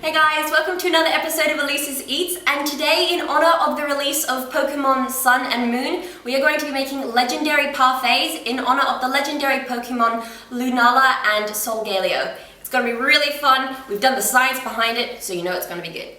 Hey guys, welcome to another episode of Elise's Eats, and today in honor of the release of Pokémon Sun and Moon, we are going to be making legendary parfaits in honor of the legendary Pokémon Lunala and Solgaleo. It's going to be really fun. We've done the science behind it, so you know it's going to be good.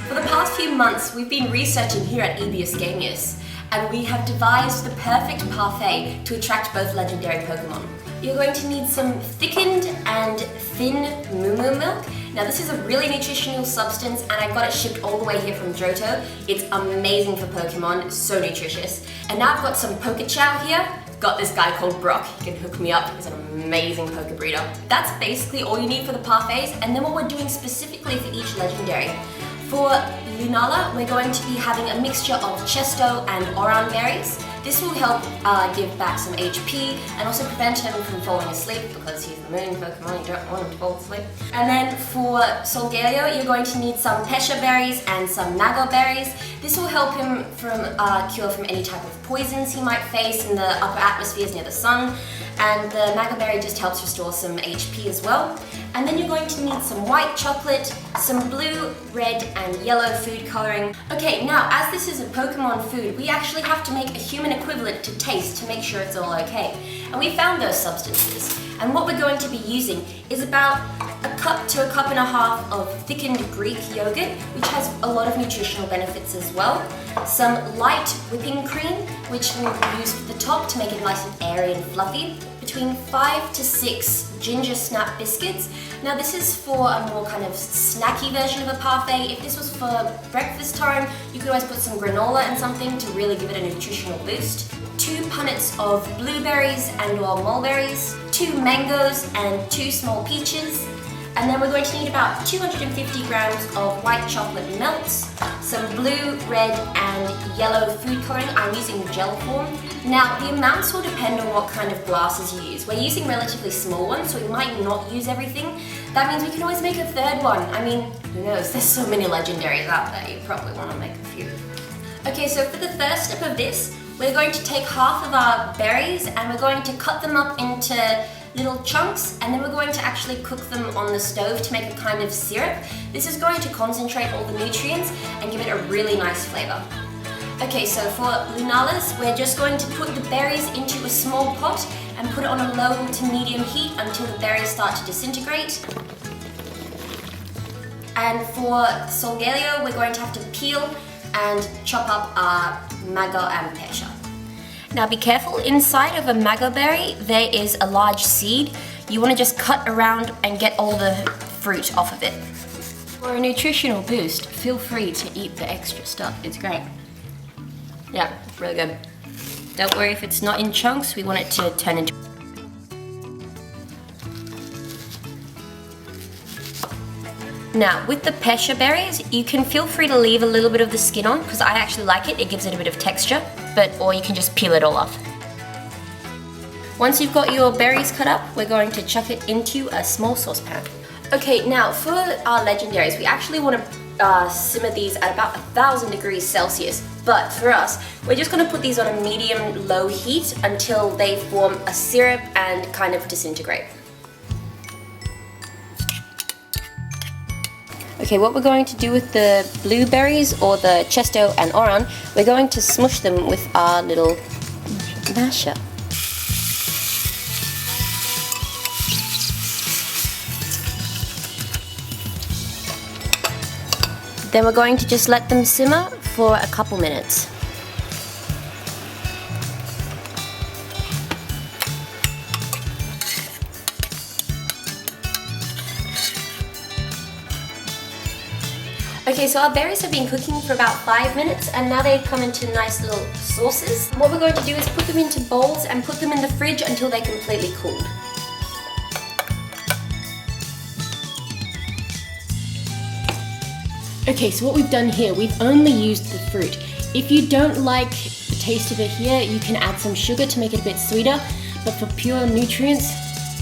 For the past few months, we've been researching here at EBS Gamius, and we have devised the perfect parfait to attract both legendary Pokémon. You're going to need some thickened and thin moo milk. Now this is a really nutritional substance and I got it shipped all the way here from Johto. It's amazing for Pokemon, so nutritious. And now I've got some Pokechow here. Got this guy called Brock, he can hook me up, he's an amazing Poke breeder. That's basically all you need for the parfaits, and then what we're doing specifically for each legendary. For Lunala, we're going to be having a mixture of Chesto and Oran berries. This will help give back some HP and also prevent him from falling asleep because he's the moon Pokemon, you don't want him to fall asleep. And then for Solgaleo, you're going to need some Pesha berries and some Mago berries. This will help him cure from any type of poisons he might face in the upper atmospheres near the sun. And the Mago berry just helps restore some HP as well. And then you're going to need some white chocolate, some blue, red, and yellow food coloring. Okay, now as this is a Pokemon food, we actually have to make a human equivalent to taste to make sure it's all okay. And we found those substances. And what we're going to be using is about a cup to a cup and a half of thickened Greek yogurt, which has a lot of nutritional benefits as well. Some light whipping cream, which will be used at the top to make it nice and airy and fluffy. Between 5 to 6 ginger snap biscuits. Now this is for a more kind of snacky version of a parfait. If this was for breakfast time, you could always put some granola and something to really give it a nutritional boost. 2 punnets of blueberries and or mulberries, 2 mangoes and 2 small peaches. And then we're going to need about 250 grams of white chocolate melts, some blue, red and yellow food coloring. I'm using gel form. Now the amounts will depend on what kind of glasses you use. We're using relatively small ones, so we might not use everything. That means we can always make a third one. I mean, who knows, there's so many legendaries out there, you probably want to make a few. Okay, so for the first step of this, we're going to take half of our berries and we're going to cut them up into little chunks, and then we're going to actually cook them on the stove to make a kind of syrup. This is going to concentrate all the nutrients and give it a really nice flavor. Okay, so for Lunalas, we're just going to put the berries into a small pot and put it on a low to medium heat until the berries start to disintegrate. And for Solgaleo, we're going to have to peel and chop up our Mago and Pesha. Now be careful, inside of a Mago berry there is a large seed. You want to just cut around and get all the fruit off of it. For a nutritional boost, feel free to eat the extra stuff, it's great. Yeah, it's really good. Don't worry if it's not in chunks, we want it to turn into... Now, with the Pesha berries, you can feel free to leave a little bit of the skin on, because I actually like it, it gives it a bit of texture, or you can just peel it all off. Once you've got your berries cut up, we're going to chuck it into a small saucepan. Okay, now for our legendaries, we actually want to simmer these at about 1000 degrees Celsius, but for us, we're just going to put these on a medium-low heat until they form a syrup and kind of disintegrate. Okay, what we're going to do with the blueberries or the Chesto and Oran, we're going to smush them with our little masher. Then we're going to just let them simmer for a couple minutes. Okay, so our berries have been cooking for about 5 minutes and now they've come into nice little sauces. What we're going to do is put them into bowls and put them in the fridge until they're completely cooled. Okay, so what we've done here, we've only used the fruit. If you don't like the taste of it here, you can add some sugar to make it a bit sweeter, but for pure nutrients,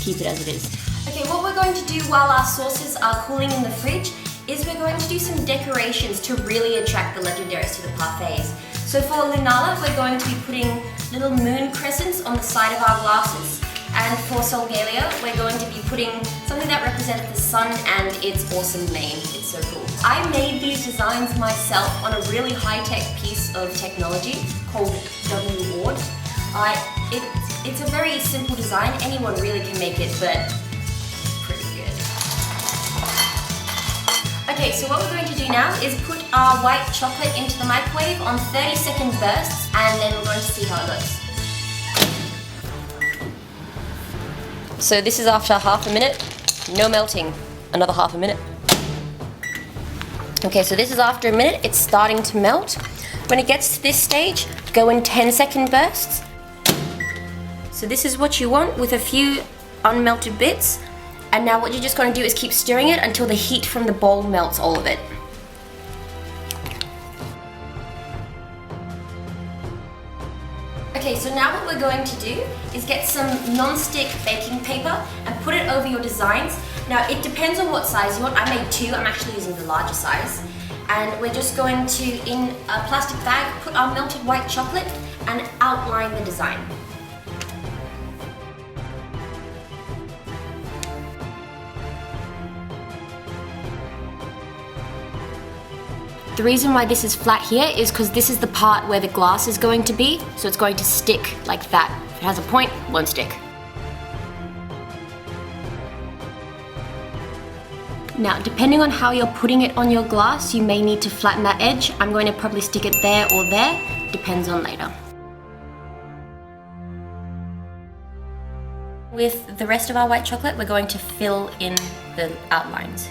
keep it as it is. Okay, what we're going to do while our sauces are cooling in the fridge is we're going to do some decorations to really attract the legendaries to the parfaits. So for Lunala, we're going to be putting little moon crescents on the side of our glasses. And And for Solgaleo, we're going to be putting something that represents the sun and its awesome mane. It's so cool. I made these designs myself on a really high-tech piece of technology called W-Ward. It's a very simple design. Anyone really can make it, but pretty good. Okay, so what we're going to do now is put our white chocolate into the microwave on 30-second bursts, and then we're going to see how it looks. So this is after half a minute, no melting, another half a minute. Okay, so this is after a minute, it's starting to melt. When it gets to this stage, go in 10-second bursts. So this is what you want with a few unmelted bits. And now what you're just going to do is keep stirring it until the heat from the bowl melts all of it. Okay, so now what we're going to do is get some non-stick baking paper and put it over your designs. Now it depends on what size you want. I made 2, I'm actually using the larger size. And we're just going to, in a plastic bag, put our melted white chocolate and outline the design. The reason why this is flat here is because this is the part where the glass is going to be, so it's going to stick like that. If it has a point, it won't stick. Now, depending on how you're putting it on your glass, you may need to flatten that edge. I'm going to probably stick it there or there, depends on later. With the rest of our white chocolate, we're going to fill in the outlines.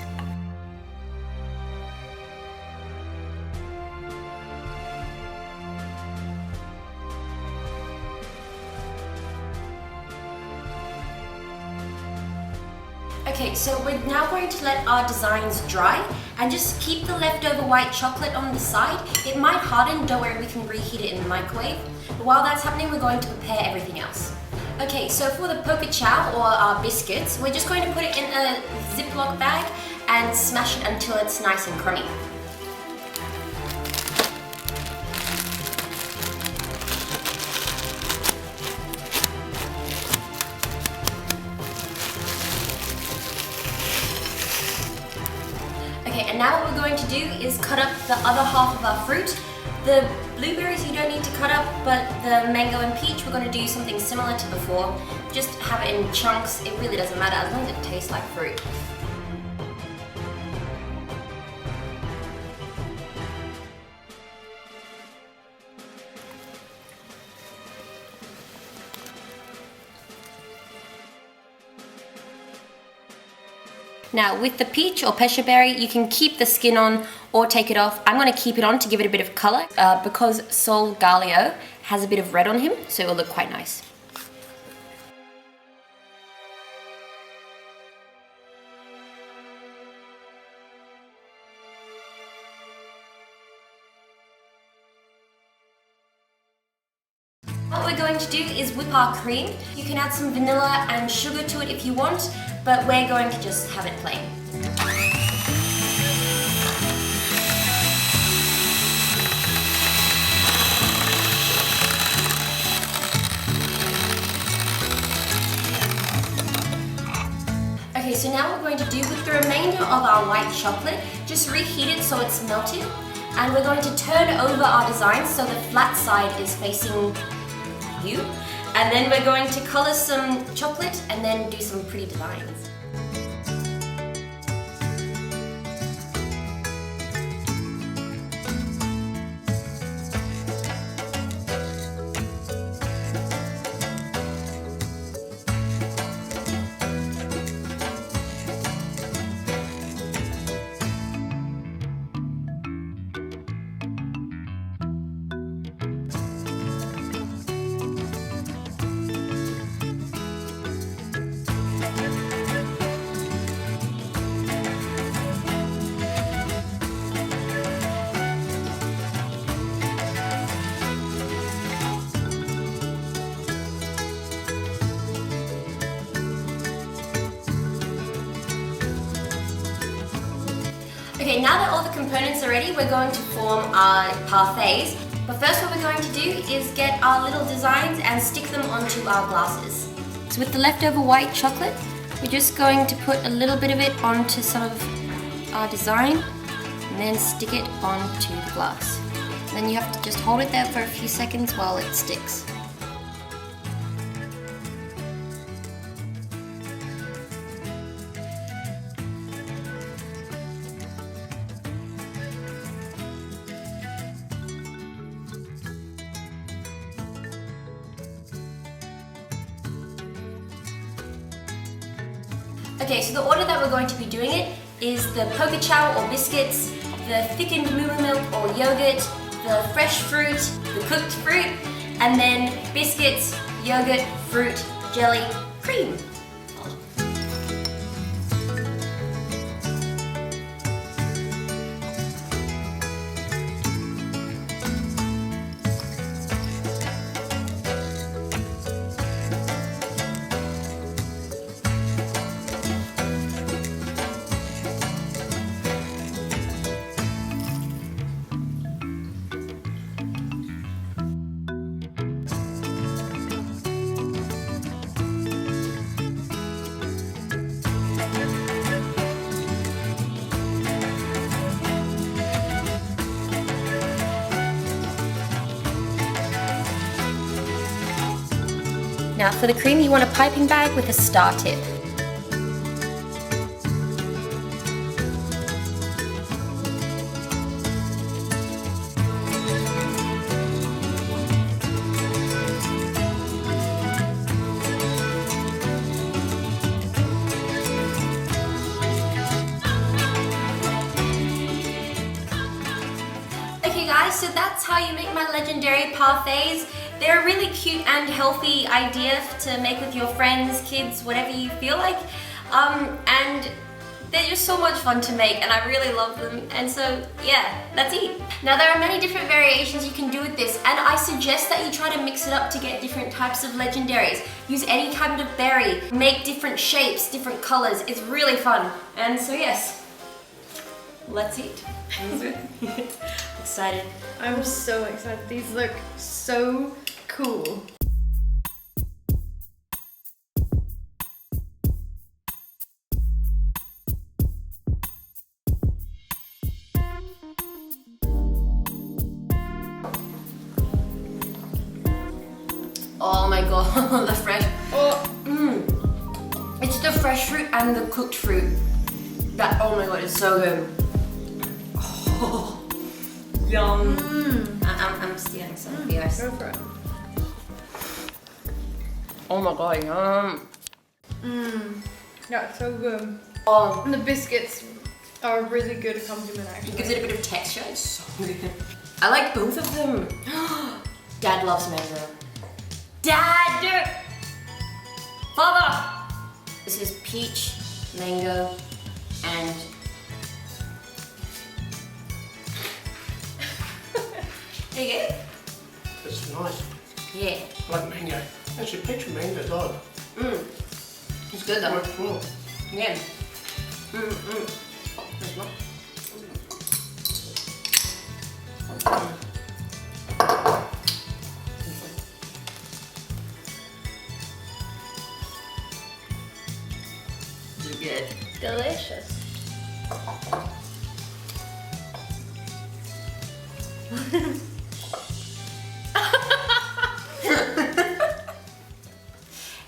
Okay, so we're now going to let our designs dry and just keep the leftover white chocolate on the side. It might harden, don't worry, we can reheat it in the microwave. But while that's happening, we're going to prepare everything else. Okay, so for the poker chow or our biscuits, we're just going to put it in a Ziploc bag and smash it until it's nice and crummy. And now what we're going to do is cut up the other half of our fruit. The blueberries you don't need to cut up, but the mango and peach we're going to do something similar to before. Just have it in chunks, it really doesn't matter as long as it tastes like fruit. Now with the peach or pesha berry, you can keep the skin on or take it off. I'm going to keep it on to give it a bit of colour because Solgaleo has a bit of red on him, so it will look quite nice. What we're going to do is whip our cream. You can add some vanilla and sugar to it if you want, but we're going to just have it plain. Okay, so now what we're going to do with the remainder of our white chocolate, just reheat it so it's melted, and we're going to turn over our design so the flat side is facing you, and then we're going to colour some chocolate and then do some pretty designs. Okay, now that all the components are ready, we're going to form our parfaits. But first what we're going to do is get our little designs and stick them onto our glasses. So with the leftover white chocolate, we're just going to put a little bit of it onto some of our design and then stick it onto the glass. Then you have to just hold it there for a few seconds while it sticks. Okay, so the order that we're going to be doing it is the poke chow or biscuits, the thickened moo milk or yogurt, the fresh fruit, the cooked fruit, and then biscuits, yogurt, fruit, jelly, cream. Now for the cream, you want a piping bag with a star tip. Okay guys, so that's how you make my legendary parfaits. They're a really cute and healthy idea to make with your friends, kids, whatever you feel like. And they're just so much fun to make and I really love them. And so yeah, that's it. Now there are many different variations you can do with this and I suggest that you try to mix it up to get different types of legendaries. Use any kind of berry, make different shapes, different colors. It's really fun. And so yes, let's eat. Excited. I'm so excited. These look so cool. Oh my god, the fresh. Oh. It's the fresh fruit and the cooked fruit. That, oh my god, it's so good. Oh, yum. I'm stealing some of yours. Go for it. Oh my god, yum. Yeah, it's so good. Oh, And the biscuits are a really good accompaniment actually. it gives it a bit of texture. It's so good. I like both of them. Dad loves mango. Dad! Father! This is peach, mango, and there you go. It's nice. Yeah. I like mango. Actually, peach and mango is odd. It's good though. Works well. Yeah. There's one. Good. Delicious.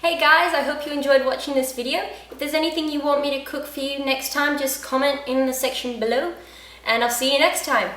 Hey guys, I hope you enjoyed watching this video. If there's anything you want me to cook for you next time, just comment in the section below and I'll see you next time.